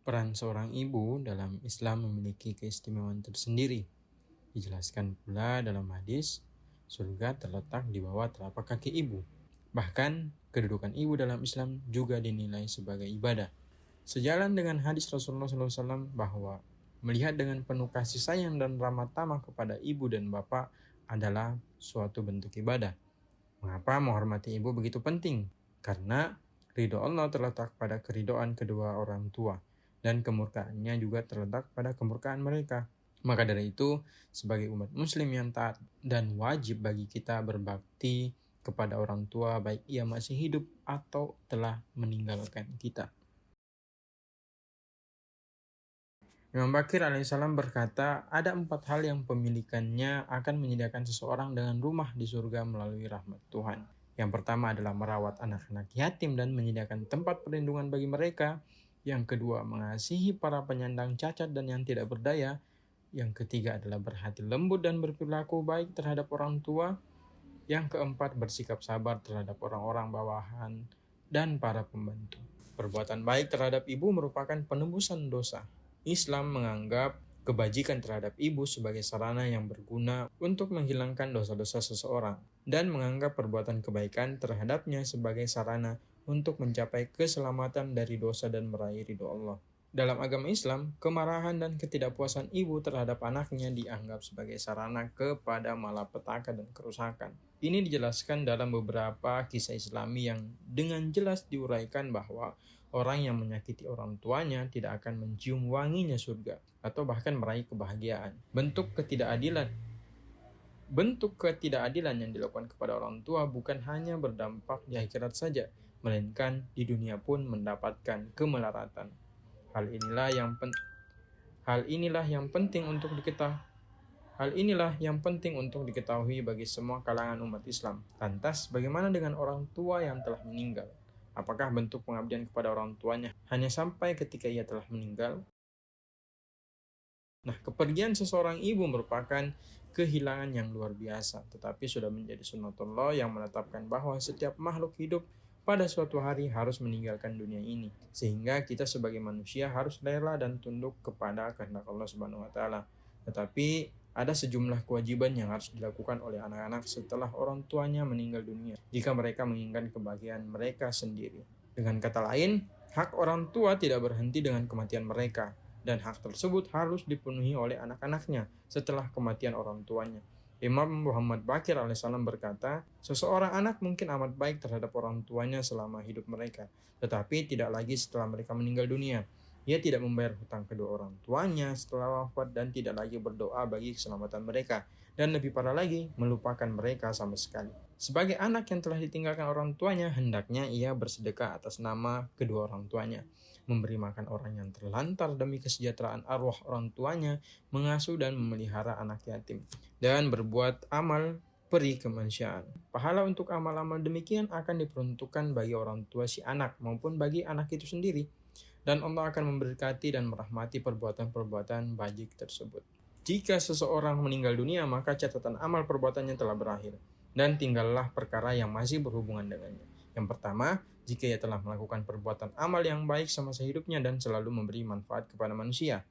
Peran seorang ibu dalam Islam memiliki keistimewaan tersendiri. Dijelaskan pula dalam hadis, surga terletak di bawah telapak kaki ibu. Bahkan, kedudukan ibu dalam Islam juga dinilai sebagai ibadah. Sejalan dengan hadis Rasulullah SAW bahwa melihat dengan penuh kasih sayang dan ramah tamah kepada ibu dan bapak adalah suatu bentuk ibadah. Mengapa menghormati ibu begitu penting? Karena ridho Allah terletak pada keridhoan kedua orang tua, dan kemurkaannya juga terletak pada kemurkaan mereka. Maka dari itu, sebagai umat muslim yang taat dan wajib bagi kita berbakti kepada orang tua baik ia masih hidup atau telah meninggalkan kita. Imam Bakir alaihissalam berkata, ada 4 hal yang pemilikannya akan menyediakan seseorang dengan rumah di surga melalui rahmat Tuhan. Yang pertama adalah merawat anak-anak yatim dan menyediakan tempat perlindungan bagi mereka. Yang kedua, mengasihi para penyandang cacat dan yang tidak berdaya. Yang ketiga adalah berhati lembut dan berperilaku baik terhadap orang tua. Yang keempat, bersikap sabar terhadap orang-orang bawahan dan para pembantu. Perbuatan baik terhadap ibu merupakan penembusan dosa. Islam menganggap kebajikan terhadap ibu sebagai sarana yang berguna untuk menghilangkan dosa-dosa seseorang dan menganggap perbuatan kebaikan terhadapnya sebagai sarana untuk mencapai keselamatan dari dosa dan meraih ridho Allah. Dalam agama Islam, kemarahan dan ketidakpuasan ibu terhadap anaknya dianggap sebagai sarana kepada malapetaka dan kerusakan. Ini dijelaskan dalam beberapa kisah Islami yang dengan jelas diuraikan bahwa orang yang menyakiti orang tuanya tidak akan mencium wanginya surga atau bahkan meraih kebahagiaan. Bentuk ketidakadilan yang dilakukan kepada orang tua bukan hanya berdampak di akhirat saja, melainkan di dunia pun mendapatkan kemelaratan. Hal inilah yang penting untuk diketahui bagi semua kalangan umat Islam. Lantas, bagaimana dengan orang tua yang telah meninggal? Apakah bentuk pengabdian kepada orang tuanya hanya sampai ketika ia telah meninggal? Nah, kepergian seseorang ibu merupakan kehilangan yang luar biasa, tetapi sudah menjadi sunnatullah yang menetapkan bahwa setiap makhluk hidup pada suatu hari harus meninggalkan dunia ini, sehingga kita sebagai manusia harus rela dan tunduk kepada kehendak Allah Subhanahu wa taala. Tetapi ada sejumlah kewajiban yang harus dilakukan oleh anak-anak setelah orang tuanya meninggal dunia, jika mereka menginginkan kebahagiaan mereka sendiri. Dengan kata lain, hak orang tua tidak berhenti dengan kematian mereka, dan hak tersebut harus dipenuhi oleh anak-anaknya setelah kematian orang tuanya. Imam Muhammad Baqir alaihissalam berkata, seseorang anak mungkin amat baik terhadap orang tuanya selama hidup mereka, tetapi tidak lagi setelah mereka meninggal dunia. Ia tidak membayar hutang kedua orang tuanya setelah wafat dan tidak lagi berdoa bagi keselamatan mereka, dan lebih parah lagi, melupakan mereka sama sekali. Sebagai anak yang telah ditinggalkan orang tuanya, hendaknya ia bersedekah atas nama kedua orang tuanya, memberi makan orang yang terlantar demi kesejahteraan arwah orang tuanya, mengasuh dan memelihara anak yatim, dan berbuat amal peri kemanusiaan. Pahala untuk amal-amal demikian akan diperuntukkan bagi orang tua si anak maupun bagi anak itu sendiri, dan Allah akan memberkati dan merahmati perbuatan-perbuatan bajik tersebut. Jika seseorang meninggal dunia, maka catatan amal perbuatannya telah berakhir, dan tinggallah perkara yang masih berhubungan dengannya. Yang pertama, jika ia telah melakukan perbuatan amal yang baik semasa hidupnya dan selalu memberi manfaat kepada manusia.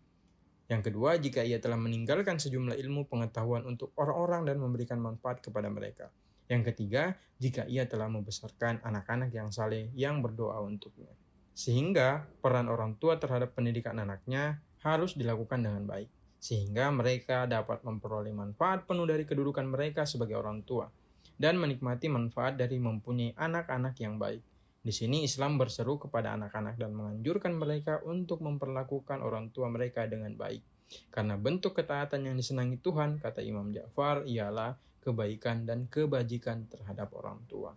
Yang kedua, jika ia telah meninggalkan sejumlah ilmu pengetahuan untuk orang-orang dan memberikan manfaat kepada mereka. Yang ketiga, jika ia telah membesarkan anak-anak yang saleh yang berdoa untuknya. Sehingga peran orang tua terhadap pendidikan anaknya harus dilakukan dengan baik, sehingga mereka dapat memperoleh manfaat penuh dari kedudukan mereka sebagai orang tua dan menikmati manfaat dari mempunyai anak-anak yang baik. Di sini Islam berseru kepada anak-anak dan menganjurkan mereka untuk memperlakukan orang tua mereka dengan baik. Karena bentuk ketaatan yang disenangi Tuhan, kata Imam Ja'far, ialah kebaikan dan kebajikan terhadap orang tua.